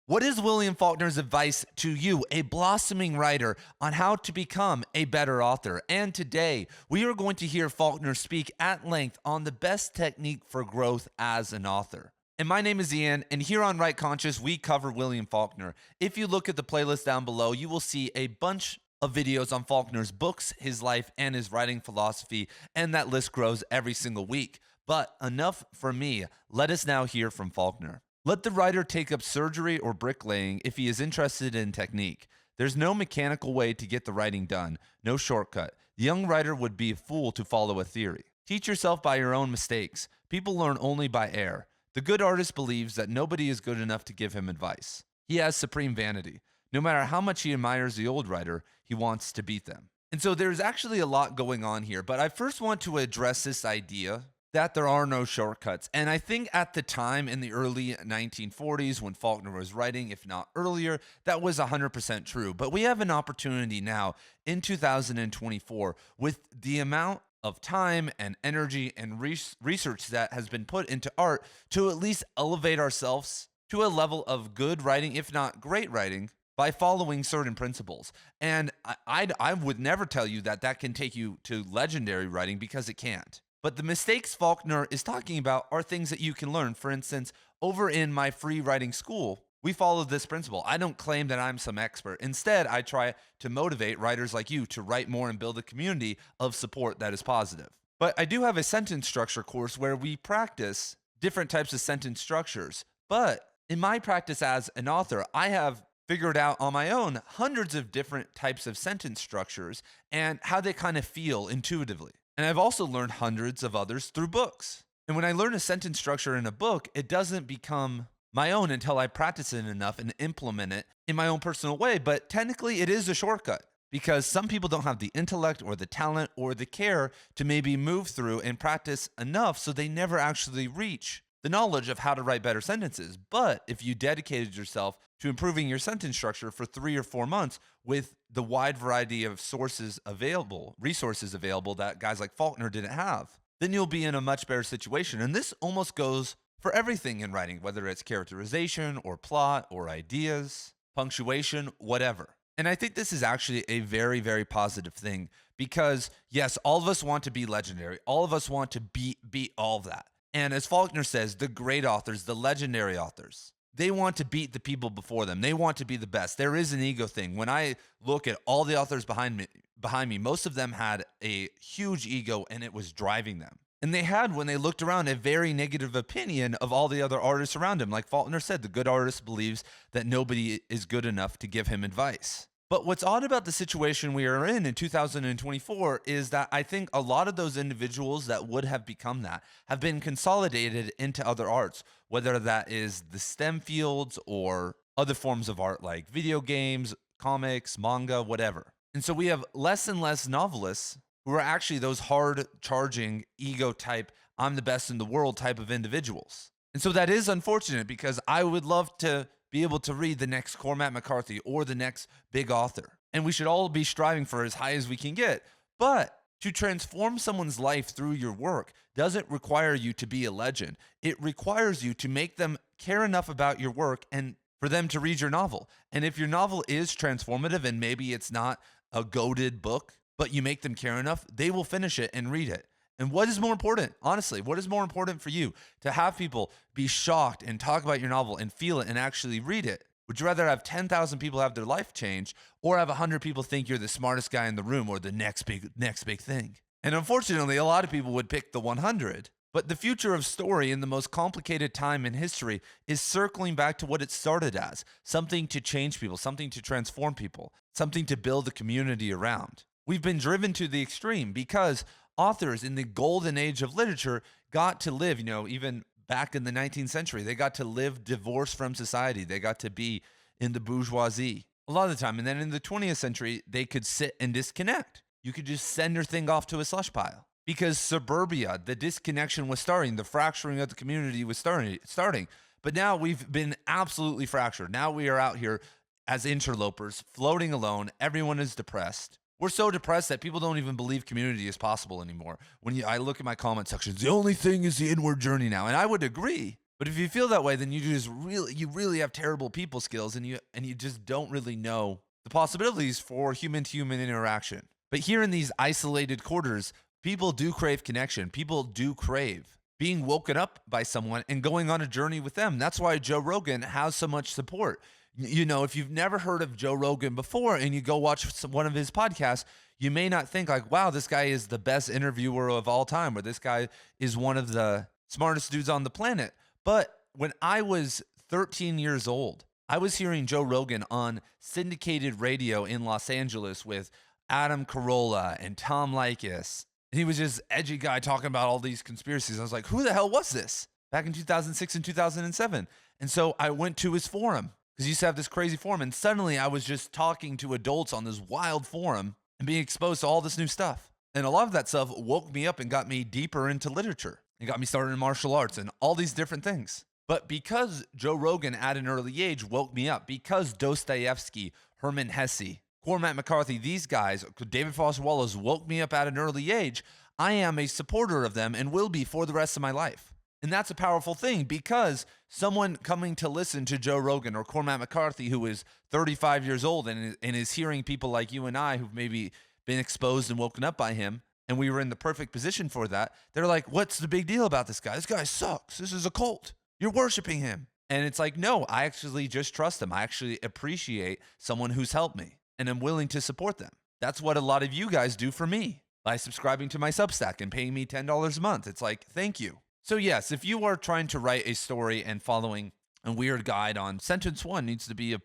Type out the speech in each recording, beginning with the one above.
What is William Faulkner's advice to you, a blossoming writer, on how to become a better author? And today, we are going to hear Faulkner speak at length on the best technique for growth as an author. And my name is Ian, and here on Right Conscious, we cover William Faulkner. If you look at the playlist down below, you will see a bunch of videos on Faulkner's books, his life, and his writing philosophy, and that list grows every single week. But enough for me. Let us now hear from Faulkner. Let the writer take up surgery or bricklaying if he is interested in technique. There's no mechanical way to get the writing done, no shortcut. The young writer would be a fool to follow a theory. Teach yourself by your own mistakes. People learn only by error. The good artist believes that nobody is good enough to give him advice. He has supreme vanity. No matter how much he admires the old writer, he wants to beat them. And so there's actually a lot going on here, but I first want to address this idea that there are no shortcuts. And I think at the time in the early 1940s when Faulkner was writing, if not earlier, that was 100% true. But we have an opportunity now in 2024 with the amount of time and energy and research that has been put into art to at least elevate ourselves to a level of good writing, if not great writing, by following certain principles. And I would never tell you that that can take you to legendary writing, because it can't. But the mistakes Faulkner is talking about are things that you can learn. For instance, over in my free writing school, we follow this principle. I don't claim that I'm some expert. Instead, I try to motivate writers like you to write more and build a community of support that is positive. But I do have a sentence structure course where we practice different types of sentence structures. But in my practice as an author, I have figured out on my own hundreds of different types of sentence structures and how they kind of feel intuitively. And I've also learned hundreds of others through books. And when I learn a sentence structure in a book, it doesn't become my own until I practice it enough and implement it in my own personal way. But technically, it is a shortcut, because some people don't have the intellect or the talent or the care to maybe move through and practice enough, so they never actually reach the knowledge of how to write better sentences. But if you dedicated yourself to improving your sentence structure for 3 or 4 months with the wide variety of resources available that guys like Faulkner didn't have, then you'll be in a much better situation. And this almost goes for everything in writing, whether it's characterization or plot or ideas, punctuation, whatever. And I think this is actually a very, very positive thing, because yes, all of us want to be legendary. All of us want to beat all of that. And as Faulkner says, the great authors, the legendary authors, they want to beat the people before them. They want to be the best. There is an ego thing. When I look at all the authors behind me, most of them had a huge ego, and it was driving them. And they had, when they looked around, a very negative opinion of all the other artists around him. Like Faulkner said, the good artist believes that nobody is good enough to give him advice. But what's odd about the situation we are in 2024 is that I think a lot of those individuals that would have become that have been consolidated into other arts, whether that is the STEM fields or other forms of art like video games, comics, manga, whatever. And so we have less and less novelists who are actually those hard charging ego type, I'm the best in the world type of individuals. And so that is unfortunate, because I would love to be able to read the next Cormac McCarthy or the next big author. And we should all be striving for as high as we can get. But to transform someone's life through your work doesn't require you to be a legend. It requires you to make them care enough about your work and for them to read your novel. And if your novel is transformative and maybe it's not a goated book, but you make them care enough, they will finish it and read it. And what is more important, honestly, what is more important for you? To have people be shocked and talk about your novel and feel it and actually read it? Would you rather have 10,000 people have their life change, or have 100 people think you're the smartest guy in the room or the next big thing? And unfortunately, a lot of people would pick the 100. But the future of story in the most complicated time in history is circling back to what it started as, something to change people, something to transform people, something to build a community around. We've been driven to the extreme because authors in the golden age of literature got to live, even back in the 19th century, they got to live divorced from society. They got to be in the bourgeoisie a lot of the time. And then in the 20th century, they could sit and disconnect. You could just send your thing off to a slush pile, because suburbia, the disconnection was starting. The fracturing of the community was starting. But now we've been absolutely fractured. Now we are out here as interlopers, floating alone. Everyone is depressed. We're so depressed that people don't even believe community is possible anymore. I look at my comment sections, the only thing is the inward journey now. And I would agree. But if you feel that way, then you really have terrible people skills, and you just don't really know the possibilities for human to human interaction. But here in these isolated quarters, people do crave connection. People do crave being woken up by someone and going on a journey with them. That's why Joe Rogan has so much support. You know, if you've never heard of Joe Rogan before and you go watch one of his podcasts, you may not think like, wow, this guy is the best interviewer of all time, or this guy is one of the smartest dudes on the planet. But when I was 13 years old, I was hearing Joe Rogan on syndicated radio in Los Angeles with Adam Carolla and Tom Likas. And he was just edgy guy talking about all these conspiracies. I was like, who the hell was this? Back in 2006 and 2007. And so I went to his forum because he used to have this crazy forum. And suddenly I was just talking to adults on this wild forum and being exposed to all this new stuff. And a lot of that stuff woke me up and got me deeper into literature. It got me started in martial arts and all these different things. But because Joe Rogan at an early age woke me up, because Dostoevsky, Herman Hesse, Cormac McCarthy, these guys, David Foster Wallace woke me up at an early age, I am a supporter of them and will be for the rest of my life. And that's a powerful thing, because someone coming to listen to Joe Rogan or Cormac McCarthy, who is 35 years old and is hearing people like you and I who've maybe been exposed and woken up by him, and we were in the perfect position for that, they're like, what's the big deal about this guy? This guy sucks. This is a cult. You're worshiping him. And it's like, no, I actually just trust him. I actually appreciate someone who's helped me, and I'm willing to support them. That's what a lot of you guys do for me by subscribing to my Substack and paying me $10 a month. It's like, thank you. So yes, if you are trying to write a story and following a weird guide on sentence 1 needs to be a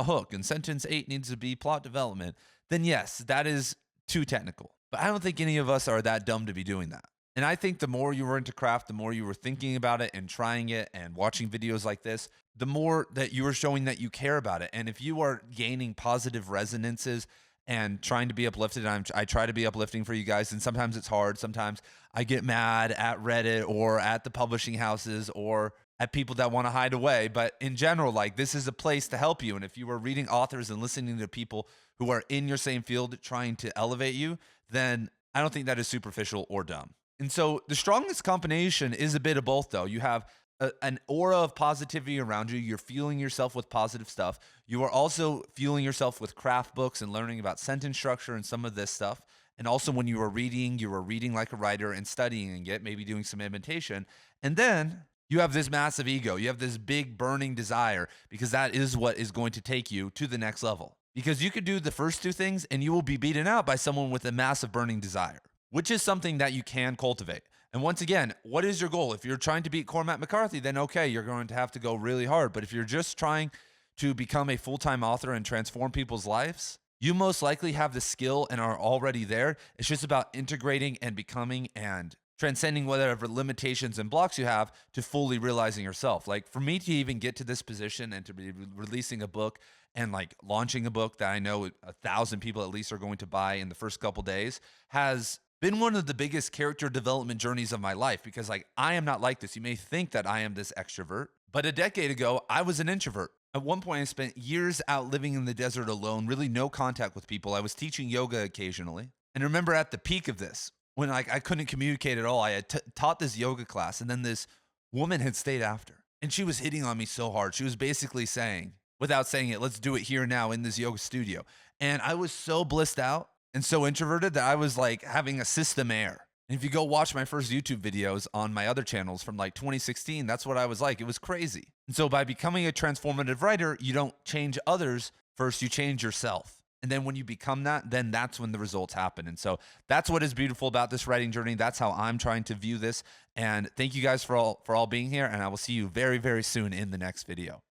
hook, and sentence 8 needs to be plot development, then yes, that is too technical. But I don't think any of us are that dumb to be doing that. And I think the more you were into craft, the more you were thinking about it and trying it and watching videos like this, the more that you are showing that you care about it. And if you are gaining positive resonances and trying to be uplifted, I try to be uplifting for you guys, and sometimes it's hard. Sometimes I get mad at Reddit or at the publishing houses or at people that want to hide away. But in general, like, this is a place to help you. And if you are reading authors and listening to people who are in your same field trying to elevate you, then I don't think that is superficial or dumb. And so the strongest combination is a bit of both, though. You have an aura of positivity around you. You're fueling yourself with positive stuff. You are also fueling yourself with craft books and learning about sentence structure and some of this stuff. And also when you are reading like a writer and studying it, maybe doing some imitation. And then you have this massive ego. You have this big burning desire, because that is what is going to take you to the next level. Because you could do the first two things and you will be beaten out by someone with a massive burning desire, which is something that you can cultivate. And once again, what is your goal? If you're trying to beat Cormac McCarthy, then okay, you're going to have to go really hard. But if you're just trying to become a full-time author and transform people's lives, you most likely have the skill and are already there. It's just about integrating and becoming and transcending whatever limitations and blocks you have to fully realizing yourself. Like, for me to even get to this position and to be releasing a book and like launching a book that I know 1,000 people at least are going to buy in the first couple days has been one of the biggest character development journeys of my life, because like, I am not like this. You may think that I am this extrovert, but a decade ago, I was an introvert. At one point, I spent years out living in the desert alone, really no contact with people. I was teaching yoga occasionally. And remember at the peak of this, when like I couldn't communicate at all, I had taught this yoga class, and then this woman had stayed after, and she was hitting on me so hard. She was basically saying, without saying it, let's do it here now in this yoga studio. And I was so blissed out and so introverted that I was like having a system error. And if you go watch my first YouTube videos on my other channels from like 2016, that's what I was like. It was crazy. And so by becoming a transformative writer, you don't change others. First, you change yourself. And then when you become that, then that's when the results happen. And so that's what is beautiful about this writing journey. That's how I'm trying to view this. And thank you guys for all being here. And I will see you very, very soon in the next video.